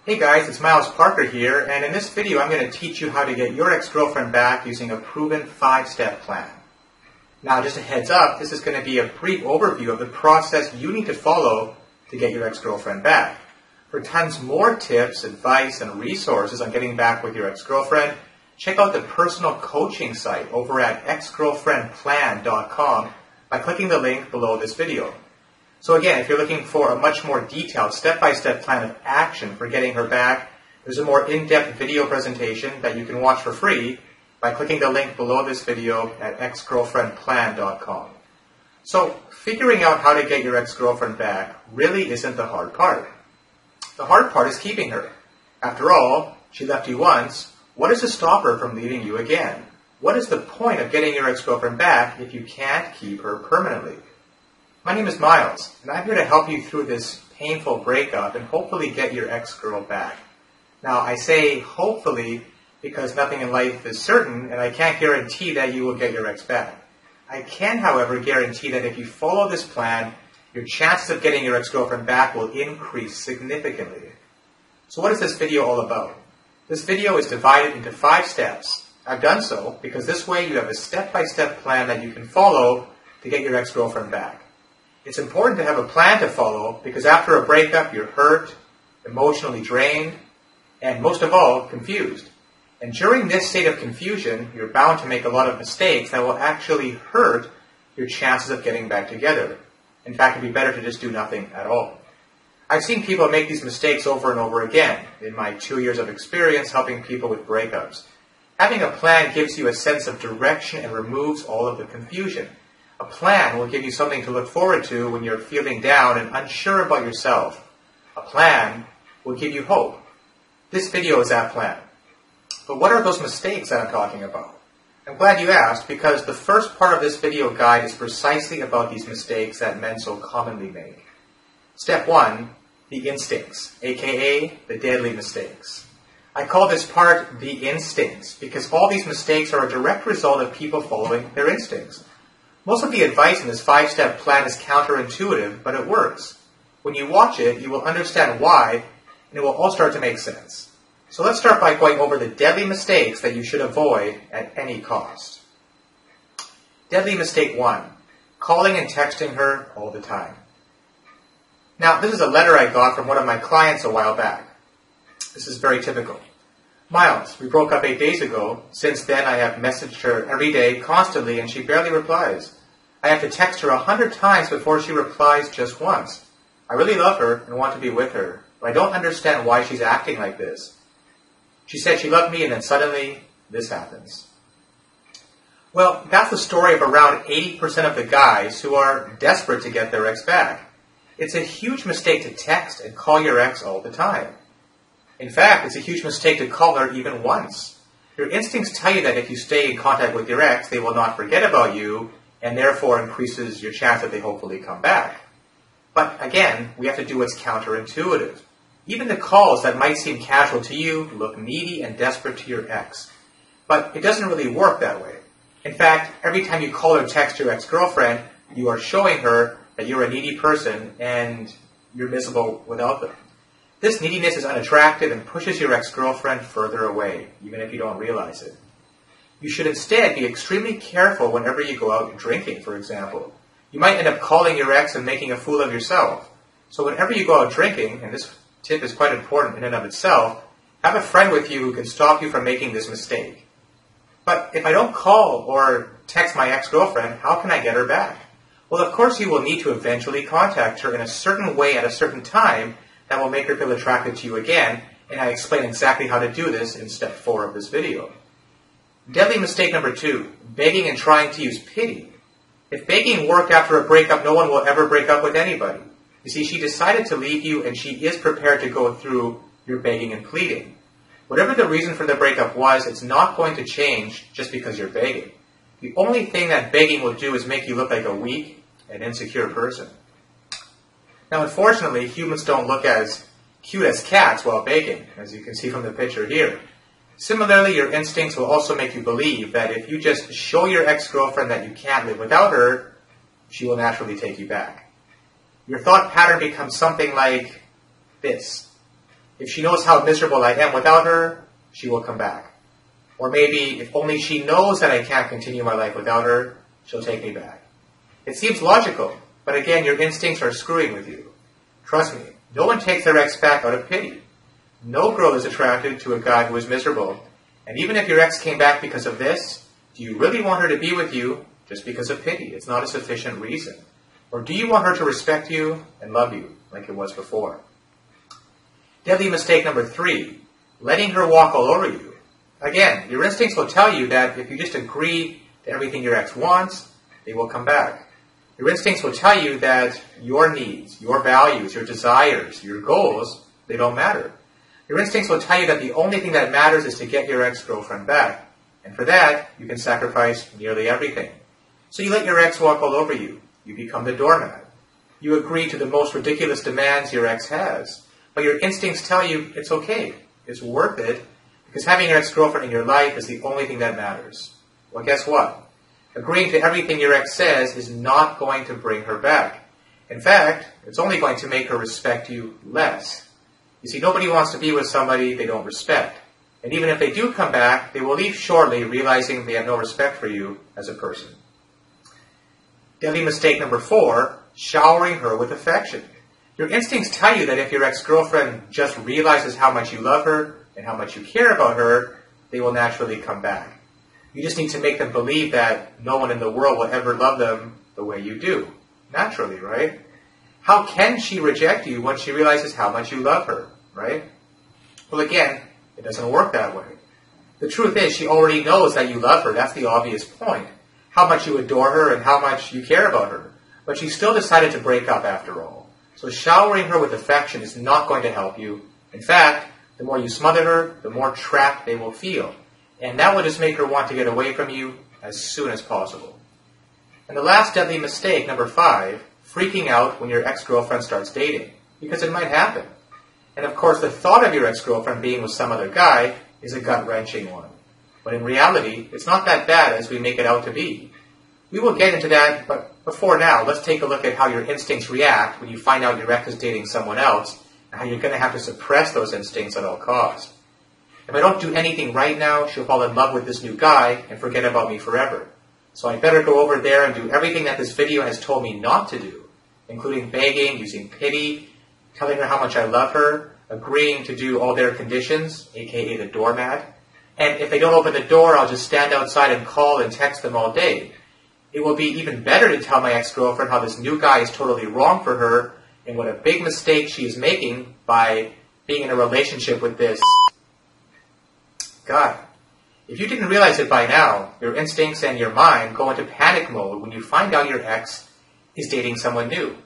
Hey guys, it's Miles Parker here, and in this video I'm going to teach you how to get your ex-girlfriend back using a proven 5-step plan. Now just a heads up, this is going to be a brief overview of the process you need to follow to get your ex-girlfriend back. For tons more tips, advice, and resources on getting back with your ex-girlfriend, check out the personal coaching site over at exgirlfriendplan.com by clicking the link below this video. So again, if you're looking for a much more detailed step-by-step plan of action for getting her back, there's a more in-depth video presentation that you can watch for free by clicking the link below this video at exgirlfriendplan.com. So figuring out how to get your ex-girlfriend back really isn't the hard part. The hard part is keeping her. After all, she left you once. What is to stop her from leaving you again? What is the point of getting your ex-girlfriend back if you can't keep her permanently? My name is Miles, and I'm here to help you through this painful breakup and hopefully get your ex-girl back. Now, I say hopefully because nothing in life is certain, and I can't guarantee that you will get your ex back. I can, however, guarantee that if you follow this plan, your chances of getting your ex-girlfriend back will increase significantly. So what is this video all about? This video is divided into 5 steps. I've done so because this way you have a step-by-step plan that you can follow to get your ex-girlfriend back. It's important to have a plan to follow because after a breakup, you're hurt, emotionally drained, and most of all, confused. And during this state of confusion, you're bound to make a lot of mistakes that will actually hurt your chances of getting back together. In fact, it'd be better to just do nothing at all. I've seen people make these mistakes over and over again in my 2 years of experience helping people with breakups. Having a plan gives you a sense of direction and removes all of the confusion. A plan will give you something to look forward to when you're feeling down and unsure about yourself. A plan will give you hope. This video is that plan. But what are those mistakes that I'm talking about? I'm glad you asked because the first part of this video guide is precisely about these mistakes that men so commonly make. Step 1, the instincts, aka the deadly mistakes. I call this part the instincts because all these mistakes are a direct result of people following their instincts. Most of the advice in this 5-step plan is counterintuitive, but it works. When you watch it, you will understand why, and it will all start to make sense. So let's start by going over the deadly mistakes that you should avoid at any cost. Deadly mistake 1, calling and texting her all the time. Now, this is a letter I got from one of my clients a while back. This is very typical. Miles, we broke up 8 days ago. Since then, I have messaged her every day, constantly, and she barely replies. I have to text her 100 times before she replies just once. I really love her and want to be with her, but I don't understand why she's acting like this. She said she loved me, and then suddenly, this happens. Well, that's the story of around 80% of the guys who are desperate to get their ex back. It's a huge mistake to text and call your ex all the time. In fact, it's a huge mistake to call her even once. Your instincts tell you that if you stay in contact with your ex, they will not forget about you, and therefore increases your chance that they hopefully come back. But again, we have to do what's counterintuitive. Even the calls that might seem casual to you look needy and desperate to your ex. But it doesn't really work that way. In fact, every time you call or text your ex-girlfriend, you are showing her that you're a needy person and you're miserable without them. This neediness is unattractive and pushes your ex-girlfriend further away, even if you don't realize it. You should instead be extremely careful whenever you go out drinking, for example. You might end up calling your ex and making a fool of yourself. So whenever you go out drinking, and this tip is quite important in and of itself, have a friend with you who can stop you from making this mistake. But if I don't call or text my ex-girlfriend, how can I get her back? Well, of course you will need to eventually contact her in a certain way at a certain time that will make her feel attracted to you again, and I explain exactly how to do this in step 4 of this video. Deadly mistake number 2, begging and trying to use pity. If begging worked after a breakup, no one will ever break up with anybody. You see, she decided to leave you, and she is prepared to go through your begging and pleading. Whatever the reason for the breakup was, it's not going to change just because you're begging. The only thing that begging will do is make you look like a weak and insecure person. Now, unfortunately, humans don't look as cute as cats while begging, as you can see from the picture here. Similarly, your instincts will also make you believe that if you just show your ex-girlfriend that you can't live without her, she will naturally take you back. Your thought pattern becomes something like this. If she knows how miserable I am without her, she will come back. Or maybe if only she knows that I can't continue my life without her, she'll take me back. It seems logical, but again, your instincts are screwing with you. Trust me, no one takes their ex back out of pity. No girl is attracted to a guy who is miserable. And even if your ex came back because of this, do you really want her to be with you just because of pity? It's not a sufficient reason. Or do you want her to respect you and love you like it was before? Deadly mistake number 3, letting her walk all over you. Again, your instincts will tell you that if you just agree to everything your ex wants, they will come back. Your instincts will tell you that your needs, your values, your desires, your goals, they don't matter. Your instincts will tell you that the only thing that matters is to get your ex-girlfriend back. And for that, you can sacrifice nearly everything. So you let your ex walk all over you. You become the doormat. You agree to the most ridiculous demands your ex has. But your instincts tell you it's okay. It's worth it. Because having your ex-girlfriend in your life is the only thing that matters. Well, guess what? Agreeing to everything your ex says is not going to bring her back. In fact, it's only going to make her respect you less. You see, nobody wants to be with somebody they don't respect. And even if they do come back, they will leave shortly realizing they have no respect for you as a person. Deadly mistake number 4, showering her with affection. Your instincts tell you that if your ex-girlfriend just realizes how much you love her and how much you care about her, they will naturally come back. You just need to make them believe that no one in the world will ever love them the way you do. Naturally, right? How can she reject you when she realizes how much you love her, right? Well, again, it doesn't work that way. The truth is, she already knows that you love her. That's the obvious point. How much you adore her and how much you care about her. But she still decided to break up after all. So showering her with affection is not going to help you. In fact, the more you smother her, the more trapped they will feel. And that will just make her want to get away from you as soon as possible. And the last deadly mistake, number 5, freaking out when your ex-girlfriend starts dating. Because it might happen. And of course, the thought of your ex-girlfriend being with some other guy is a gut-wrenching one. But in reality, it's not that bad as we make it out to be. We will get into that, but before now, let's take a look at how your instincts react when you find out your ex is dating someone else, and how you're going to have to suppress those instincts at all costs. If I don't do anything right now, she'll fall in love with this new guy and forget about me forever. So I better go over there and do everything that this video has told me not to do, including begging, using pity, telling her how much I love her, agreeing to do all their conditions, aka the doormat. And if they don't open the door, I'll just stand outside and call and text them all day. It will be even better to tell my ex-girlfriend how this new guy is totally wrong for her and what a big mistake she is making by being in a relationship with this guy. If you didn't realize it by now, your instincts and your mind go into panic mode when you find out your ex is dating someone new.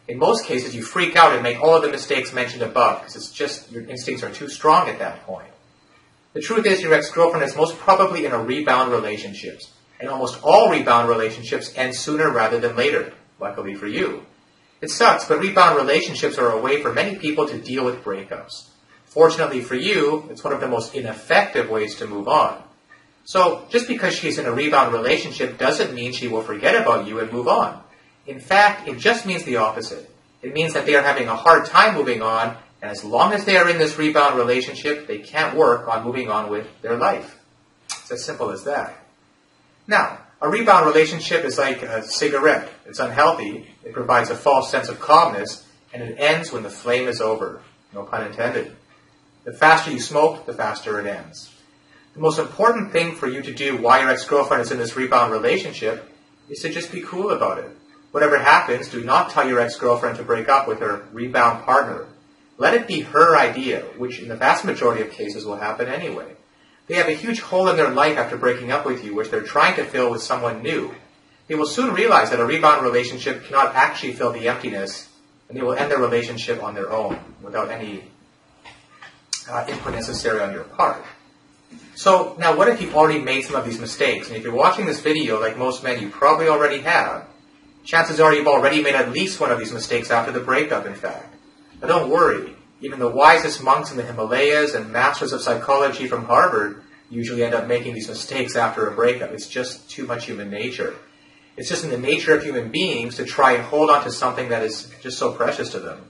In most cases, you freak out and make all of the mistakes mentioned above because it's just your instincts are too strong at that point. The truth is your ex-girlfriend is most probably in a rebound relationship. And almost all rebound relationships end sooner rather than later, luckily for you. It sucks, but rebound relationships are a way for many people to deal with breakups. Fortunately for you, it's one of the most ineffective ways to move on. So, just because she's in a rebound relationship doesn't mean she will forget about you and move on. In fact, it just means the opposite. It means that they are having a hard time moving on, and as long as they are in this rebound relationship, they can't work on moving on with their life. It's as simple as that. Now, a rebound relationship is like a cigarette. It's unhealthy, it provides a false sense of calmness, and it ends when the flame is over. No pun intended. The faster you smoke, the faster it ends. The most important thing for you to do while your ex-girlfriend is in this rebound relationship is to just be cool about it. Whatever happens, do not tell your ex-girlfriend to break up with her rebound partner. Let it be her idea, which in the vast majority of cases will happen anyway. They have a huge hole in their life after breaking up with you, which they're trying to fill with someone new. They will soon realize that a rebound relationship cannot actually fill the emptiness, and they will end their relationship on their own, without any input necessary on your part. So, now what if you've already made some of these mistakes? And if you're watching this video, like most men, you probably already have. Chances are you've already made at least one of these mistakes after the breakup, in fact. But don't worry. Even the wisest monks in the Himalayas and masters of psychology from Harvard usually end up making these mistakes after a breakup. It's just too much human nature. It's just in the nature of human beings to try and hold on to something that is just so precious to them.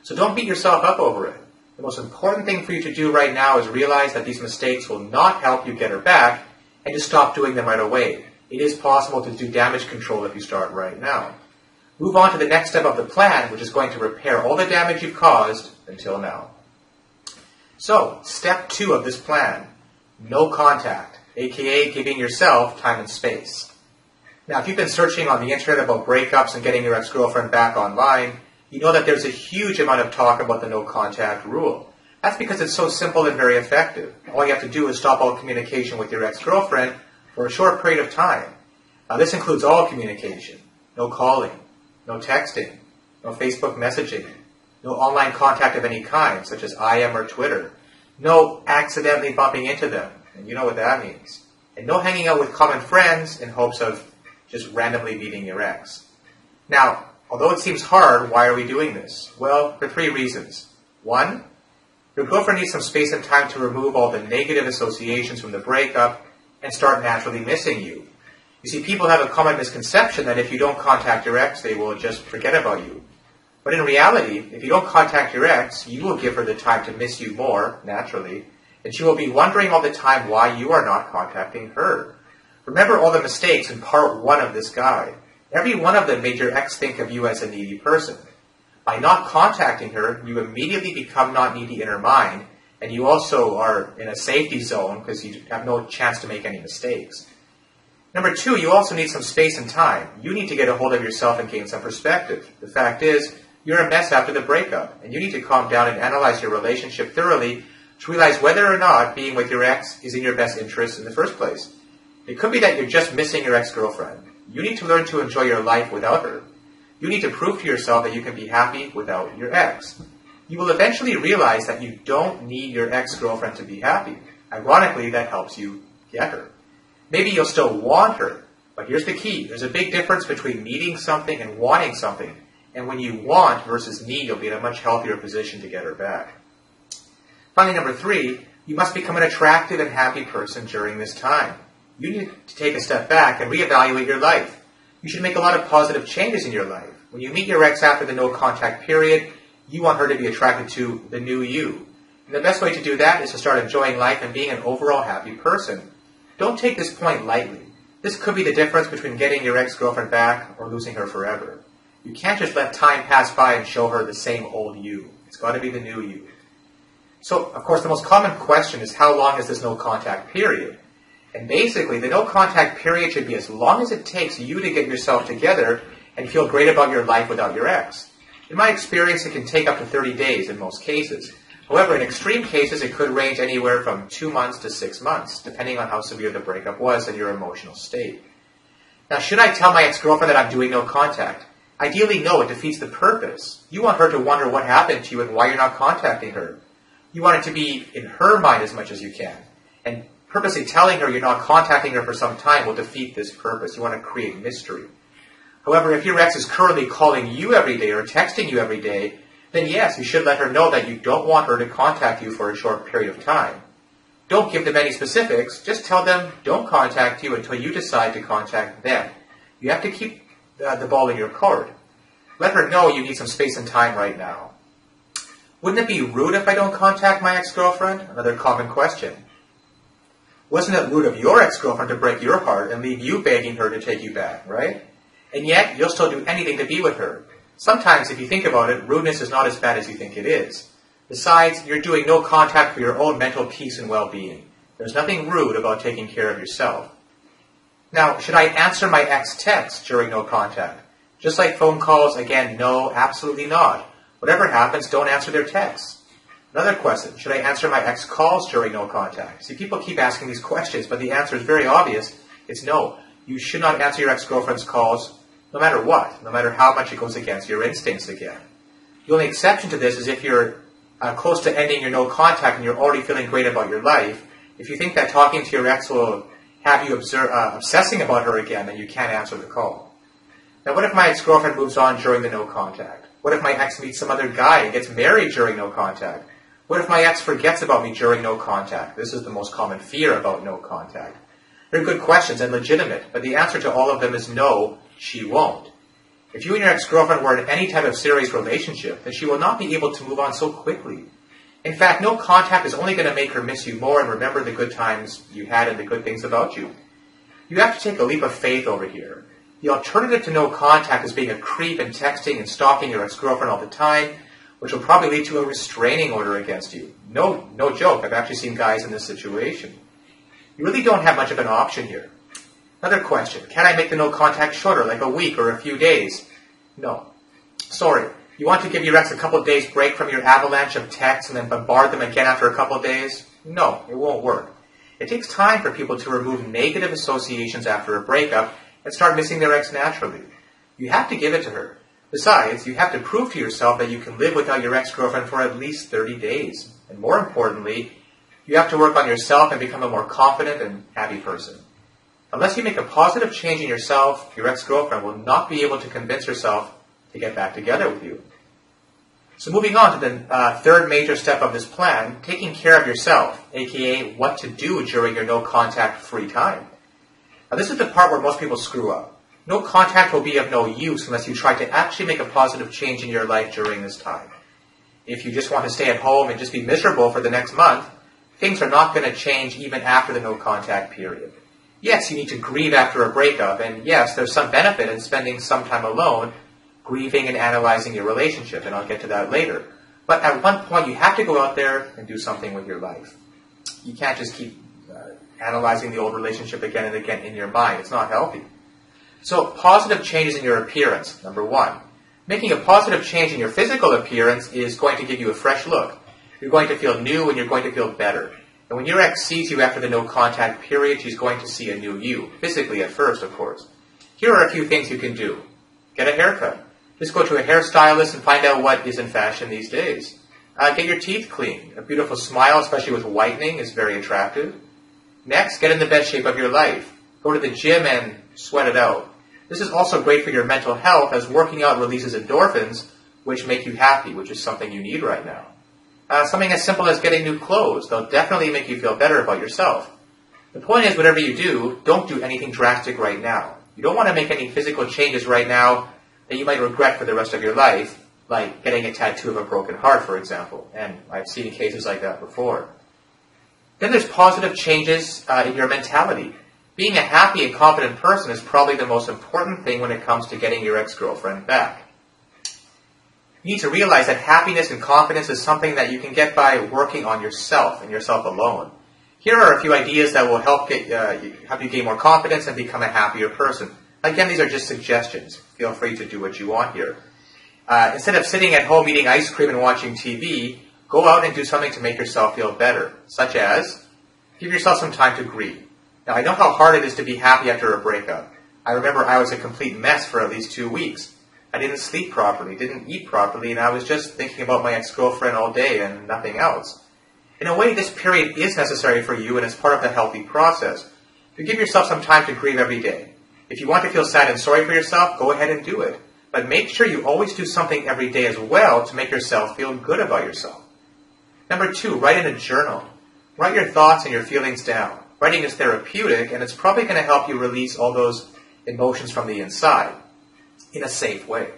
So don't beat yourself up over it. The most important thing for you to do right now is realize that these mistakes will not help you get her back, and to stop doing them right away. It is possible to do damage control if you start right now. Move on to the next step of the plan, which is going to repair all the damage you've caused until now. So, step 2 of this plan, no contact, aka giving yourself time and space. Now, if you've been searching on the internet about breakups and getting your ex-girlfriend back online, you know that there's a huge amount of talk about the no contact rule. That's because it's so simple and very effective. All you have to do is stop all communication with your ex-girlfriend for a short period of time. Now, this includes all communication, no calling, no texting, no Facebook messaging, no online contact of any kind, such as IM or Twitter, no accidentally bumping into them, and you know what that means, and no hanging out with common friends in hopes of just randomly meeting your ex. Now, although it seems hard, why are we doing this? Well, for 3 reasons. 1, your girlfriend needs some space and time to remove all the negative associations from the breakup and start naturally missing you. You see, people have a common misconception that if you don't contact your ex, they will just forget about you. But in reality, if you don't contact your ex, you will give her the time to miss you more, naturally, and she will be wondering all the time why you are not contacting her. Remember all the mistakes in part 1 of this guide. Every one of them made your ex think of you as a needy person. By not contacting her, you immediately become not needy in her mind, and you also are in a safety zone because you have no chance to make any mistakes. Number 2, you also need some space and time. You need to get a hold of yourself and gain some perspective. The fact is, you're a mess after the breakup, and you need to calm down and analyze your relationship thoroughly to realize whether or not being with your ex is in your best interest in the first place. It could be that you're just missing your ex-girlfriend. You need to learn to enjoy your life without her. You need to prove to yourself that you can be happy without your ex. You will eventually realize that you don't need your ex-girlfriend to be happy. Ironically, that helps you get her. Maybe you'll still want her, but here's the key. There's a big difference between needing something and wanting something. And when you want versus need, you'll be in a much healthier position to get her back. Finally, number 3, you must become an attractive and happy person during this time. You need to take a step back and reevaluate your life. You should make a lot of positive changes in your life. When you meet your ex after the no contact period, you want her to be attracted to the new you. And the best way to do that is to start enjoying life and being an overall happy person. Don't take this point lightly. This could be the difference between getting your ex-girlfriend back or losing her forever. You can't just let time pass by and show her the same old you. It's got to be the new you. So, of course, the most common question is how long is this no contact period? And basically, the no contact period should be as long as it takes you to get yourself together and feel great about your life without your ex. In my experience, it can take up to 30 days in most cases. However, in extreme cases, it could range anywhere from 2 months to 6 months, depending on how severe the breakup was and your emotional state. Now, should I tell my ex-girlfriend that I'm doing no contact? Ideally, no, it defeats the purpose. You want her to wonder what happened to you and why you're not contacting her. You want it to be in her mind as much as you can. And purposely telling her you're not contacting her for some time will defeat this purpose. You want to create mystery. However, if your ex is currently calling you every day or texting you every day, then yes, you should let her know that you don't want her to contact you for a short period of time. Don't give them any specifics. Just tell them don't contact you until you decide to contact them. You have to keep the ball in your court. Let her know you need some space and time right now. Wouldn't it be rude if I don't contact my ex-girlfriend? Another common question. Wasn't it rude of your ex-girlfriend to break your heart and leave you begging her to take you back, right? And yet, you'll still do anything to be with her. Sometimes, if you think about it, rudeness is not as bad as you think it is. Besides, you're doing no contact for your own mental peace and well-being. There's nothing rude about taking care of yourself. Now, should I answer my ex texts during no contact? Just like phone calls, again, no, absolutely not. Whatever happens, don't answer their texts. Another question, should I answer my ex calls during no contact? See, people keep asking these questions, but the answer is very obvious. It's no. You should not answer your ex-girlfriend's calls no matter what, no matter how much it goes against your instincts again. The only exception to this is if you're close to ending your no contact and you're already feeling great about your life. If you think that talking to your ex will have you obsessing about her again, then you can't answer the call. Now, what if my ex-girlfriend moves on during the no contact? What if my ex meets some other guy and gets married during no contact? What if my ex forgets about me during no contact? This is the most common fear about no contact. They're good questions and legitimate, but the answer to all of them is no, she won't. If you and your ex-girlfriend were in any type of serious relationship, then she will not be able to move on so quickly. In fact, no contact is only going to make her miss you more and remember the good times you had and the good things about you. You have to take a leap of faith over here. The alternative to no contact is being a creep and texting and stalking your ex-girlfriend all the time, which will probably lead to a restraining order against you. No joke, I've actually seen guys in this situation. You really don't have much of an option here. Another question, can I make the no contact shorter, like a week or a few days? No. Sorry. You want to give your ex a couple of days break from your avalanche of texts and then bombard them again after a couple of days? No, it won't work. It takes time for people to remove negative associations after a breakup and start missing their ex naturally. You have to give it to her. Besides, you have to prove to yourself that you can live without your ex-girlfriend for at least 30 days. And more importantly, you have to work on yourself and become a more confident and happy person. Unless you make a positive change in yourself, your ex-girlfriend will not be able to convince herself to get back together with you. So moving on to the third major step of this plan, taking care of yourself, aka what to do during your no-contact free time. Now this is the part where most people screw up. No contact will be of no use unless you try to actually make a positive change in your life during this time. If you just want to stay at home and just be miserable for the next month, things are not going to change even after the no-contact period. Yes, you need to grieve after a breakup, and yes, there's some benefit in spending some time alone, grieving and analyzing your relationship, and I'll get to that later. But at one point, you have to go out there and do something with your life. You can't just keep analyzing the old relationship again and again in your mind. It's not healthy. So, positive changes in your appearance, number one. Making a positive change in your physical appearance is going to give you a fresh look. You're going to feel new and you're going to feel better. And when your ex sees you after the no-contact period, she's going to see a new you. Physically at first, of course. Here are a few things you can do. Get a haircut. Just go to a hairstylist and find out what is in fashion these days. Get your teeth cleaned. A beautiful smile, especially with whitening, is very attractive. Next, get in the best shape of your life. Go to the gym and sweat it out. This is also great for your mental health, as working out releases endorphins, which make you happy, which is something you need right now. Something as simple as getting new clothes. They'll definitely make you feel better about yourself. The point is, whatever you do, don't do anything drastic right now. You don't want to make any physical changes right now that you might regret for the rest of your life, like getting a tattoo of a broken heart, for example. And I've seen cases like that before. Then there's positive changes in your mentality. Being a happy and confident person is probably the most important thing when it comes to getting your ex-girlfriend back. You need to realize that happiness and confidence is something that you can get by working on yourself and yourself alone. Here are a few ideas that will help you gain more confidence and become a happier person. Again, these are just suggestions. Feel free to do what you want here. Instead of sitting at home eating ice cream and watching TV, go out and do something to make yourself feel better, such as give yourself some time to grieve. Now, I know how hard it is to be happy after a breakup. I remember I was a complete mess for at least 2 weeks. I didn't sleep properly, didn't eat properly, and I was just thinking about my ex-girlfriend all day and nothing else. In a way, this period is necessary for you, and it's part of the healthy process. You give yourself some time to grieve every day. If you want to feel sad and sorry for yourself, go ahead and do it. But make sure you always do something every day as well to make yourself feel good about yourself. Number 2, write in a journal. Write your thoughts and your feelings down. Writing is therapeutic, and it's probably going to help you release all those emotions from the inside in a safe way.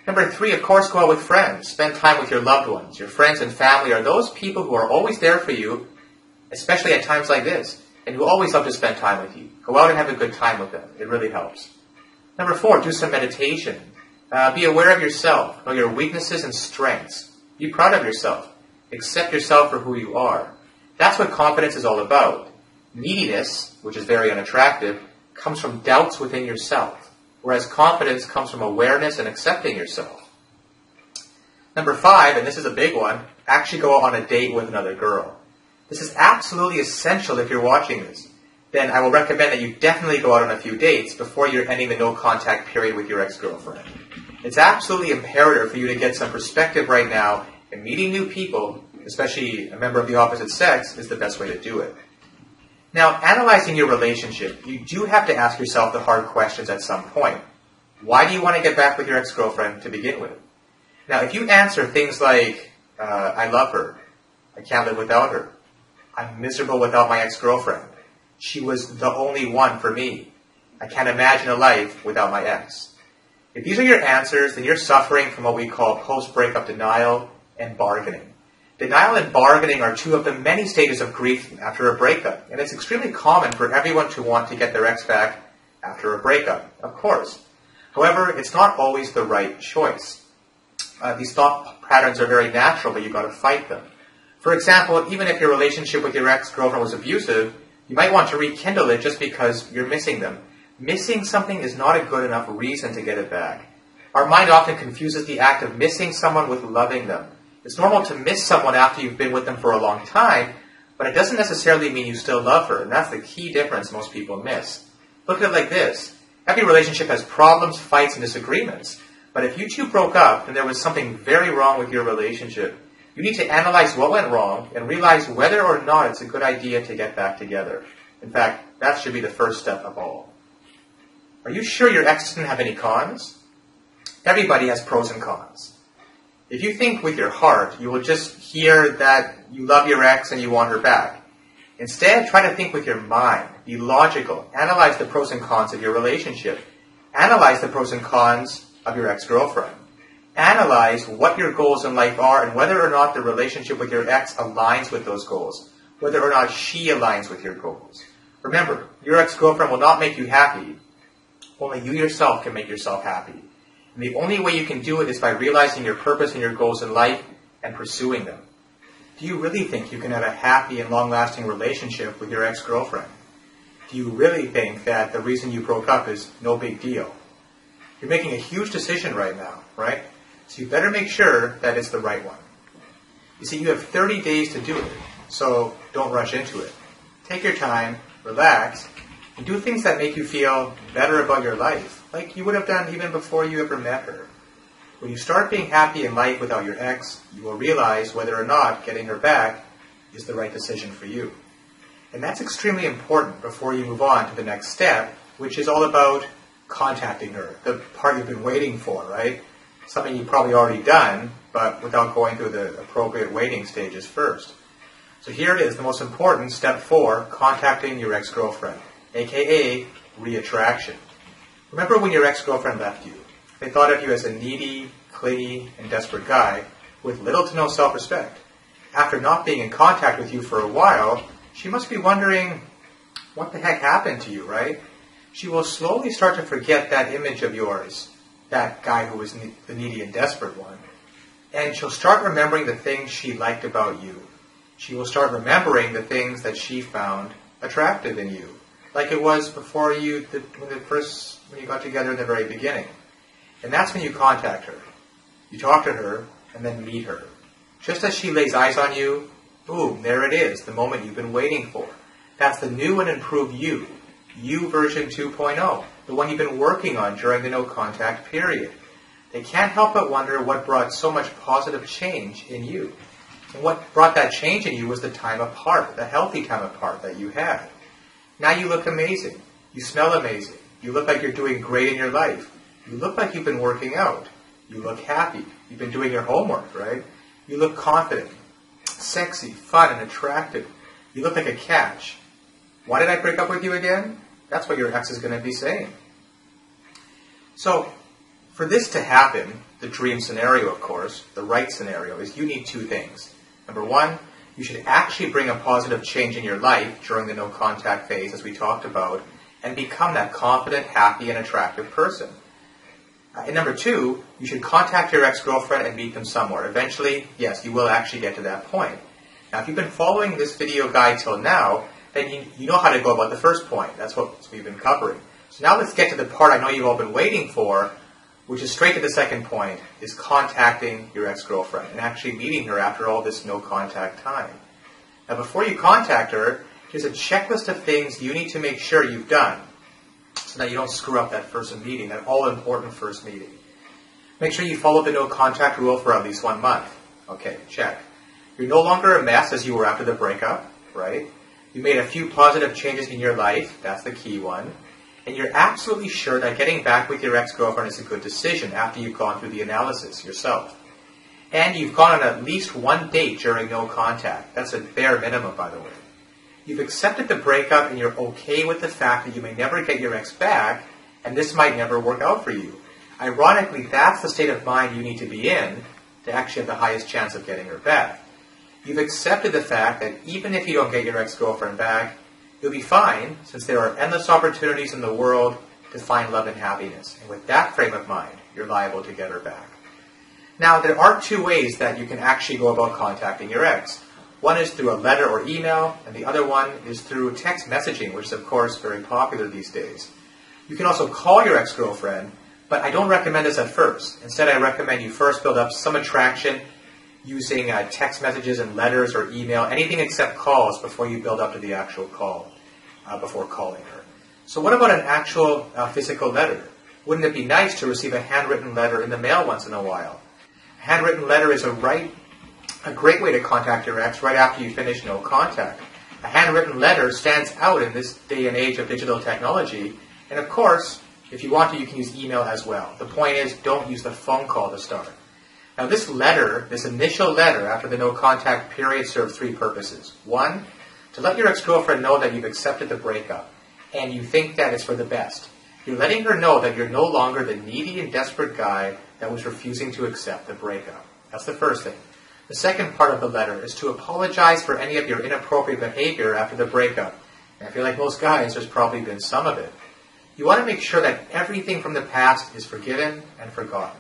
Number 3, of course, go out with friends. Spend time with your loved ones. Your friends and family are those people who are always there for you, especially at times like this, and who always love to spend time with you. Go out and have a good time with them. It really helps. Number 4, do some meditation. Be aware of yourself. Know your weaknesses and strengths. Be proud of yourself. Accept yourself for who you are. That's what confidence is all about. Neediness, which is very unattractive, comes from doubts within yourself, whereas confidence comes from awareness and accepting yourself. Number 5, and this is a big one, actually go on a date with another girl. This is absolutely essential if you're watching this. Then I will recommend that you definitely go out on a few dates before you're ending the no-contact period with your ex-girlfriend. It's absolutely imperative for you to get some perspective right now, and meeting new people, especially a member of the opposite sex, is the best way to do it. Now, analyzing your relationship, you do have to ask yourself the hard questions at some point. Why do you want to get back with your ex-girlfriend to begin with? Now, if you answer things like, I love her, I can't live without her, I'm miserable without my ex-girlfriend, she was the only one for me, I can't imagine a life without my ex. If these are your answers, then you're suffering from what we call post-breakup denial and bargaining. Denial and bargaining are two of the many stages of grief after a breakup, and it's extremely common for everyone to want to get their ex back after a breakup, of course. However, it's not always the right choice. These thought patterns are very natural, but you've got to fight them. For example, even if your relationship with your ex-girlfriend was abusive, you might want to rekindle it just because you're missing them. Missing something is not a good enough reason to get it back. Our mind often confuses the act of missing someone with loving them. It's normal to miss someone after you've been with them for a long time, but it doesn't necessarily mean you still love her, and that's the key difference most people miss. Look at it like this. Every relationship has problems, fights, and disagreements. But if you two broke up and there was something very wrong with your relationship, you need to analyze what went wrong and realize whether or not it's a good idea to get back together. In fact, that should be the first step of all. Are you sure your ex didn't have any cons? Everybody has pros and cons. If you think with your heart, you will just hear that you love your ex and you want her back. Instead, try to think with your mind. Be logical. Analyze the pros and cons of your relationship. Analyze the pros and cons of your ex-girlfriend. Analyze what your goals in life are and whether or not the relationship with your ex aligns with those goals. Whether or not she aligns with your goals. Remember, your ex-girlfriend will not make you happy. Only you yourself can make yourself happy. And the only way you can do it is by realizing your purpose and your goals in life and pursuing them. Do you really think you can have a happy and long-lasting relationship with your ex-girlfriend? Do you really think that the reason you broke up is no big deal? You're making a huge decision right now, right? So you better make sure that it's the right one. You see, you have 30 days to do it, so don't rush into it. Take your time, relax, and do things that make you feel better about your life, like you would have done even before you ever met her. When you start being happy in life without your ex, you will realize whether or not getting her back is the right decision for you. And that's extremely important before you move on to the next step, which is all about contacting her, the part you've been waiting for, right? Something you've probably already done, but without going through the appropriate waiting stages first. So here it is, the most important, step 4, contacting your ex-girlfriend, aka reattraction. Remember when your ex-girlfriend left you? They thought of you as a needy, clingy, and desperate guy with little to no self-respect. After not being in contact with you for a while, she must be wondering, what the heck happened to you, right? She will slowly start to forget that image of yours, that guy who was the needy and desperate one. And she'll start remembering the things she liked about you. She will start remembering the things that she found attractive in you, like it was before when you got together in the very beginning. And that's when you contact her. You talk to her, and then meet her. Just as she lays eyes on you, boom, there it is, the moment you've been waiting for. That's the new and improved you. You version 2.0, the one you've been working on during the no contact period. They can't help but wonder what brought so much positive change in you. And what brought that change in you was the time apart, the healthy time apart that you had. Now you look amazing. You smell amazing. You look like you're doing great in your life. You look like you've been working out. You look happy. You've been doing your homework, right? You look confident, sexy, fun, and attractive. You look like a catch. Why did I break up with you again? That's what your ex is going to be saying. So, for this to happen, the dream scenario, of course, the right scenario, is you need 2 things. Number 1, you should actually bring a positive change in your life during the no contact phase, as we talked about, and become that confident, happy, and attractive person. And number 2, you should contact your ex-girlfriend and meet them somewhere. Eventually, yes, you will actually get to that point. Now, if you've been following this video guide till now, then you know how to go about the first point. That's what we've been covering. So now let's get to the part I know you've all been waiting for, which is straight to the second point, is contacting your ex-girlfriend and actually meeting her after all this no contact time. Now, before you contact her, there's a checklist of things you need to make sure you've done, so that you don't screw up that first meeting, that all-important first meeting. Make sure you follow the no contact rule for at least 1 month. Okay, check. You're no longer a mess as you were after the breakup, right? You made a few positive changes in your life, that's the key one. And you're absolutely sure that getting back with your ex-girlfriend is a good decision after you've gone through the analysis yourself. And you've gone on at least 1 date during no contact. That's a bare minimum, by the way. You've accepted the breakup and you're okay with the fact that you may never get your ex back, and this might never work out for you. Ironically, that's the state of mind you need to be in to actually have the highest chance of getting her back. You've accepted the fact that even if you don't get your ex-girlfriend back, you'll be fine, since there are endless opportunities in the world to find love and happiness. And with that frame of mind, you're liable to get her back. Now, there are two ways that you can actually go about contacting your ex. One is through a letter or email, and the other one is through text messaging, which is, of course, very popular these days. You can also call your ex-girlfriend, but I don't recommend this at first. Instead, I recommend you first build up some attraction using text messages and letters or email, anything except calls, before you build up to the actual call, before calling her. So what about an actual physical letter? Wouldn't it be nice to receive a handwritten letter in the mail once in a while? A handwritten letter is a great way to contact your ex right after you finish no contact. A handwritten letter stands out in this day and age of digital technology, and of course, if you want to, you can use email as well. The point is, don't use the phone call to start. Now this letter, this initial letter after the no contact period, serves three purposes. One, to let your ex-girlfriend know that you've accepted the breakup, and you think that it's for the best. You're letting her know that you're no longer the needy and desperate guy that was refusing to accept the breakup. That's the first thing. The second part of the letter is to apologize for any of your inappropriate behavior after the breakup. And I feel like most guys, there's probably been some of it. You want to make sure that everything from the past is forgiven and forgotten.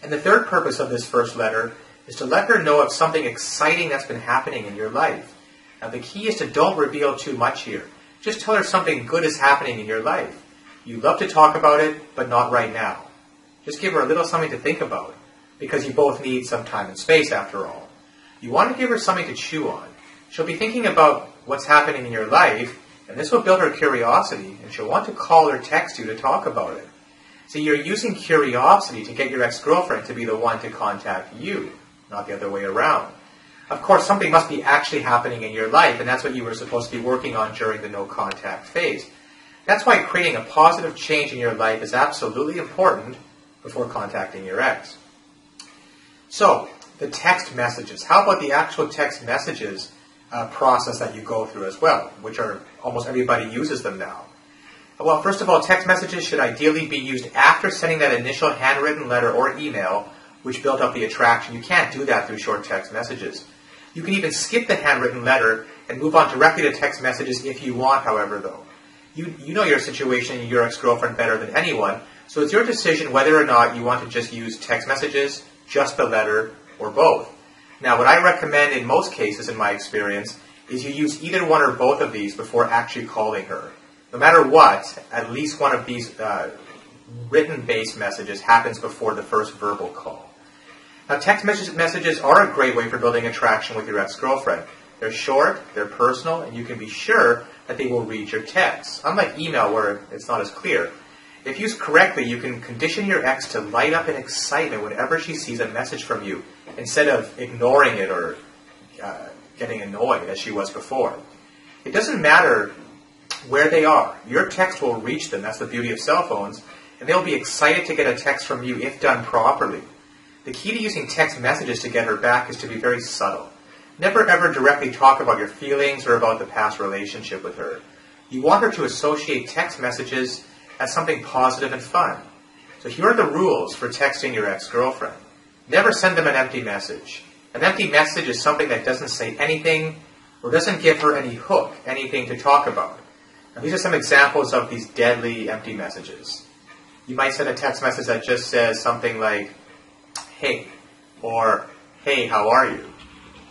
And the third purpose of this first letter is to let her know of something exciting that's been happening in your life. Now the key is to don't reveal too much here. Just tell her something good is happening in your life. You love to talk about it, but not right now. Just give her a little something to think about, because you both need some time and space after all. You want to give her something to chew on. She'll be thinking about what's happening in your life, and this will build her curiosity, and she'll want to call or text you to talk about it. So you're using curiosity to get your ex-girlfriend to be the one to contact you, not the other way around. Of course, something must be actually happening in your life, and that's what you were supposed to be working on during the no-contact phase. That's why creating a positive change in your life is absolutely important before contacting your ex. So, the text messages. How about the actual text messages process that you go through as well, which are almost everybody uses them now? Well, first of all, text messages should ideally be used after sending that initial handwritten letter or email, which built up the attraction. You can't do that through short text messages. You can even skip the handwritten letter and move on directly to text messages if you want, however, though. You know your situation and your ex-girlfriend better than anyone, so it's your decision whether or not you want to just use text messages, just the letter, or both. Now, what I recommend in most cases, in my experience, is you use either one or both of these before actually calling her. No matter what, at least one of these written-based messages happens before the first verbal call. Now, text messages are a great way for building attraction with your ex-girlfriend. They're short, they're personal, and you can be sure that they will read your texts. Unlike email, where it's not as clear. If used correctly, you can condition your ex to light up in excitement whenever she sees a message from you, instead of ignoring it or getting annoyed as she was before. It doesn't matter where they are. Your text will reach them. That's the beauty of cell phones. And they'll be excited to get a text from you if done properly. The key to using text messages to get her back is to be very subtle. Never ever directly talk about your feelings or about the past relationship with her. You want her to associate text messages as something positive and fun. So here are the rules for texting your ex-girlfriend. Never send them an empty message. An empty message is something that doesn't say anything or doesn't give her any hook, anything to talk about. Now, these are some examples of these deadly empty messages. You might send a text message that just says something like, hey, or hey, how are you?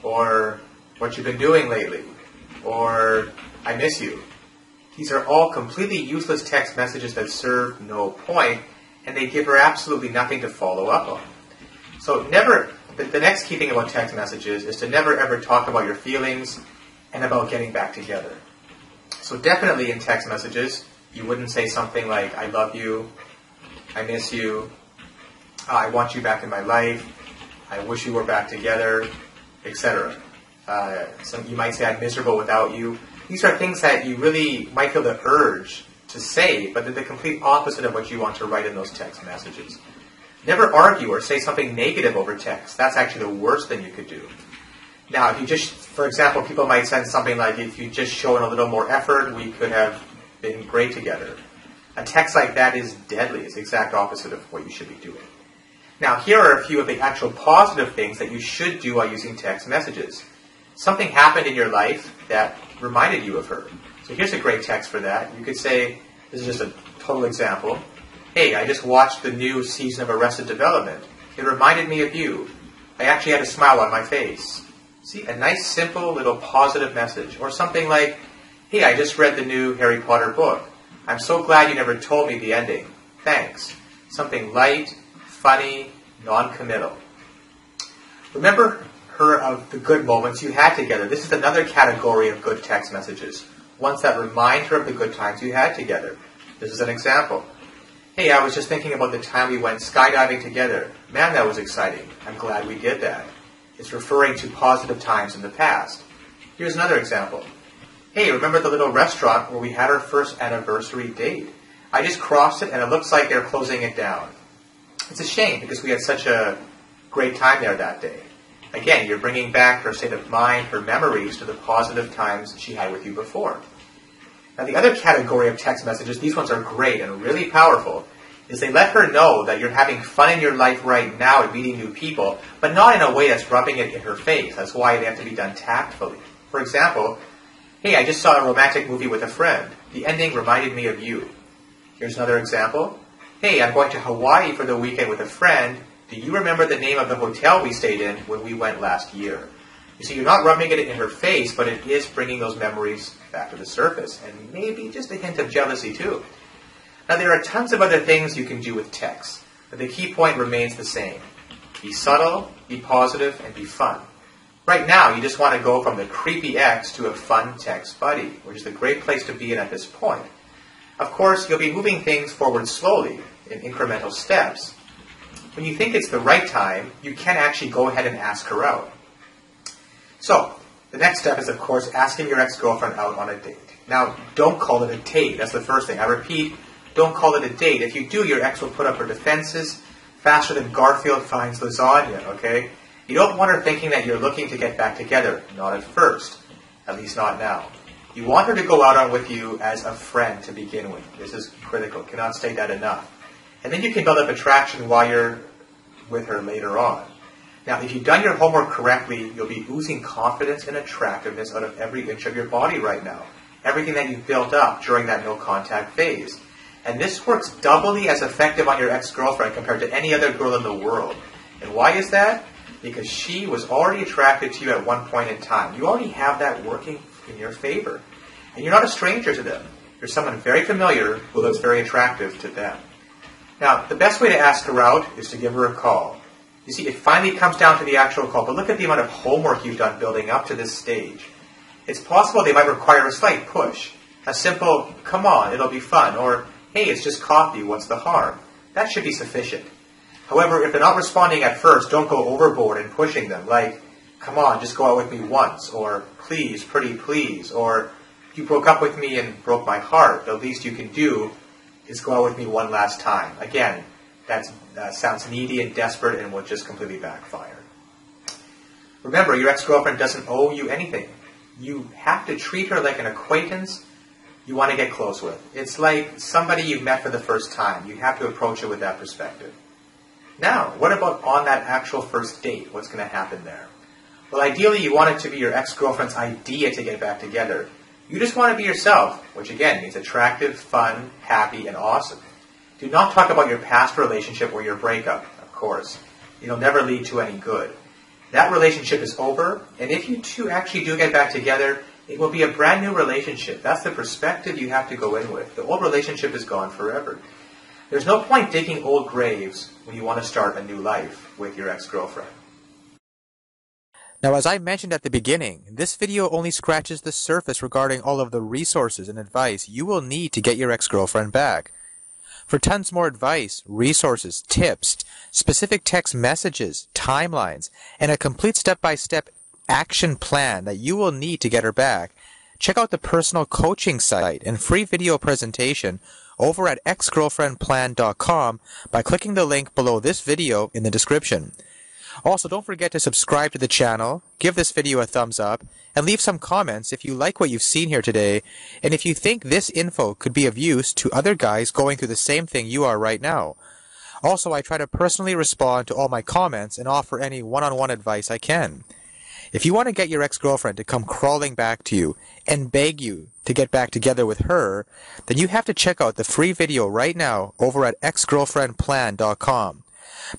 Or what you've been doing lately? Or I miss you. These are all completely useless text messages that serve no point, and they give her absolutely nothing to follow up on. So the next key thing about text messages is to never ever talk about your feelings and about getting back together. So definitely in text messages, you wouldn't say something like, I love you, I miss you, I want you back in my life, I wish you were back together, etc. You might say, I'm miserable without you. These are things that you really might feel the urge to say, but they're the complete opposite of what you want to write in those text messages. Never argue or say something negative over text. That's actually the worst thing you could do. Now, if you just, for example, people might send something like, if you just show in a little more effort, we could have been great together. A text like that is deadly. It's the exact opposite of what you should be doing. Now, here are a few of the actual positive things that you should do while using text messages. Something happened in your life that reminded you of her. So here's a great text for that. You could say, this is just a total example, "Hey, I just watched the new season of Arrested Development. It reminded me of you. I actually had a smile on my face." See, a nice, simple, little positive message. Or something like, "Hey, I just read the new Harry Potter book. I'm so glad you never told me the ending. Thanks." Something light, funny, non-committal. Remember her of the good moments you had together. This is another category of good text messages. Ones that remind her of the good times you had together. This is an example. "Hey, I was just thinking about the time we went skydiving together. Man, that was exciting. I'm glad we did that." It's referring to positive times in the past. Here's another example. "Hey, remember the little restaurant where we had our first anniversary date? I just crossed it and it looks like they're closing it down. It's a shame because we had such a great time there that day." Again, you're bringing back her state of mind, her memories to the positive times she had with you before. Now, the other category of text messages, these ones are great and really powerful, is they let her know that you're having fun in your life right now and meeting new people, but not in a way that's rubbing it in her face. That's why they have to be done tactfully. For example, "Hey, I just saw a romantic movie with a friend. The ending reminded me of you." Here's another example. "Hey, I'm going to Hawaii for the weekend with a friend. Do you remember the name of the hotel we stayed in when we went last year?" You see, you're not rubbing it in her face, but it is bringing those memories back to the surface, and maybe just a hint of jealousy too. Now, there are tons of other things you can do with text, but the key point remains the same. Be subtle, be positive, and be fun. Right now, you just want to go from the creepy ex to a fun text buddy, which is a great place to be in at this point. Of course, you'll be moving things forward slowly, in incremental steps. When you think it's the right time, you can actually go ahead and ask her out. So, the next step is, of course, asking your ex-girlfriend out on a date. Now, don't call it a date. That's the first thing. I repeat, don't call it a date. If you do, your ex will put up her defenses faster than Garfield finds lasagna, okay? You don't want her thinking that you're looking to get back together. Not at first. At least not now. You want her to go out on with you as a friend to begin with. This is critical. Cannot state that enough. And then you can build up attraction while you're with her later on. Now, if you've done your homework correctly, you'll be oozing confidence and attractiveness out of every inch of your body right now. Everything that you've built up during that no-contact phase. And this works doubly as effective on your ex-girlfriend compared to any other girl in the world. And why is that? Because she was already attracted to you at one point in time. You already have that working in your favor. And you're not a stranger to them. You're someone very familiar who looks very attractive to them. Now, the best way to ask her out is to give her a call. You see, it finally comes down to the actual call, but look at the amount of homework you've done building up to this stage. It's possible they might require a slight push. A simple, "Come on, it'll be fun," or "Hey, it's just coffee, what's the harm?" That should be sufficient. However, if they're not responding at first, don't go overboard in pushing them, like, "Come on, just go out with me once," or "Please, pretty please," or "You broke up with me and broke my heart. The least you can do is go out with me one last time." Again, that sounds needy and desperate and will just completely backfire. Remember, your ex-girlfriend doesn't owe you anything. You have to treat her like an acquaintance you want to get close with. It's like somebody you've met for the first time. You have to approach it with that perspective. Now, what about on that actual first date? What's going to happen there? Well, ideally, you want it to be your ex-girlfriend's idea to get back together. You just want to be yourself, which again means attractive, fun, happy, and awesome. Do not talk about your past relationship or your breakup, of course. It'll never lead to any good. That relationship is over, and if you two actually do get back together, it will be a brand new relationship. That's the perspective you have to go in with. The old relationship is gone forever. There's no point digging old graves when you want to start a new life with your ex-girlfriend. Now, as I mentioned at the beginning, this video only scratches the surface regarding all of the resources and advice you will need to get your ex-girlfriend back. For tons more advice, resources, tips, specific text messages, timelines, and a complete step-by-step action plan that you will need to get her back, check out the personal coaching site and free video presentation over at exgirlfriendplan.com by clicking the link below this video in the description. Also, don't forget to subscribe to the channel, give this video a thumbs up, and leave some comments if you like what you've seen here today, and if you think this info could be of use to other guys going through the same thing you are right now. Also, I try to personally respond to all my comments and offer any one-on-one advice I can. If you want to get your ex-girlfriend to come crawling back to you and beg you to get back together with her, then you have to check out the free video right now over at exgirlfriendplan.com.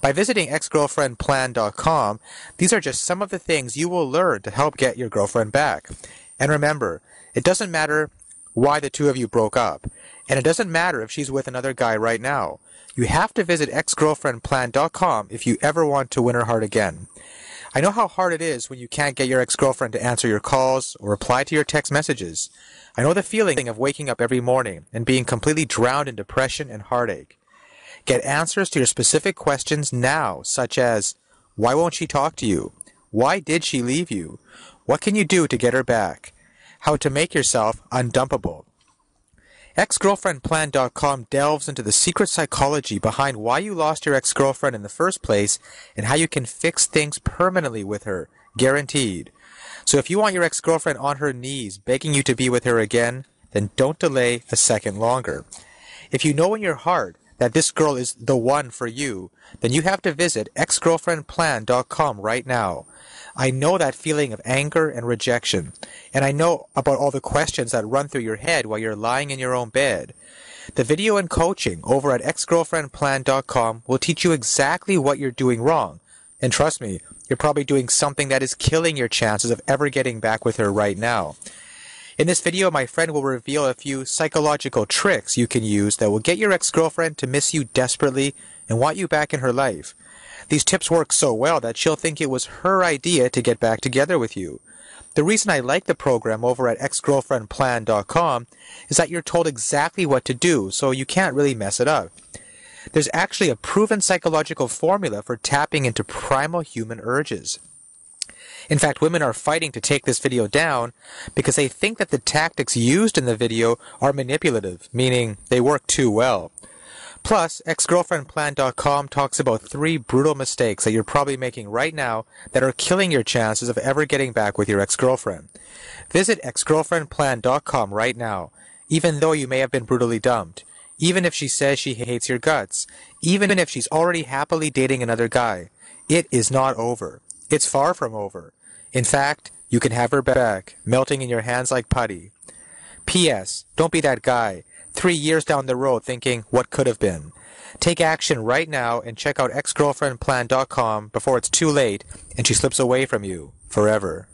By visiting exgirlfriendplan.com, these are just some of the things you will learn to help get your girlfriend back. And remember, it doesn't matter why the two of you broke up, and it doesn't matter if she's with another guy right now. You have to visit exgirlfriendplan.com if you ever want to win her heart again. I know how hard it is when you can't get your ex-girlfriend to answer your calls or reply to your text messages. I know the feeling of waking up every morning and being completely drowned in depression and heartache. Get answers to your specific questions now, such as, why won't she talk to you? Why did she leave you? What can you do to get her back? How to make yourself undumpable. Exgirlfriendplan.com delves into the secret psychology behind why you lost your ex-girlfriend in the first place and how you can fix things permanently with her, guaranteed. So if you want your ex-girlfriend on her knees begging you to be with her again, then don't delay a second longer. If you know in your heart that this girl is the one for you, then you have to visit exgirlfriendplan.com right now. I know that feeling of anger and rejection, and I know about all the questions that run through your head while you're lying in your own bed. The video and coaching over at exgirlfriendplan.com will teach you exactly what you're doing wrong. And trust me, you're probably doing something that is killing your chances of ever getting back with her right now. In this video, my friend will reveal a few psychological tricks you can use that will get your ex-girlfriend to miss you desperately and want you back in her life. These tips work so well that she'll think it was her idea to get back together with you. The reason I like the program over at exgirlfriendplan.com is that you're told exactly what to do, so you can't really mess it up. There's actually a proven psychological formula for tapping into primal human urges. In fact, women are fighting to take this video down because they think that the tactics used in the video are manipulative, meaning they work too well. Plus, exgirlfriendplan.com talks about 3 brutal mistakes that you're probably making right now that are killing your chances of ever getting back with your ex-girlfriend. Visit exgirlfriendplan.com right now, even though you may have been brutally dumped, even if she says she hates your guts, even if she's already happily dating another guy. It is not over. It's far from over. In fact, you can have her back, melting in your hands like putty. P.S. Don't be that guy, 3 years down the road thinking, what could have been? Take action right now and check out exgirlfriendplan.com before it's too late and she slips away from you forever.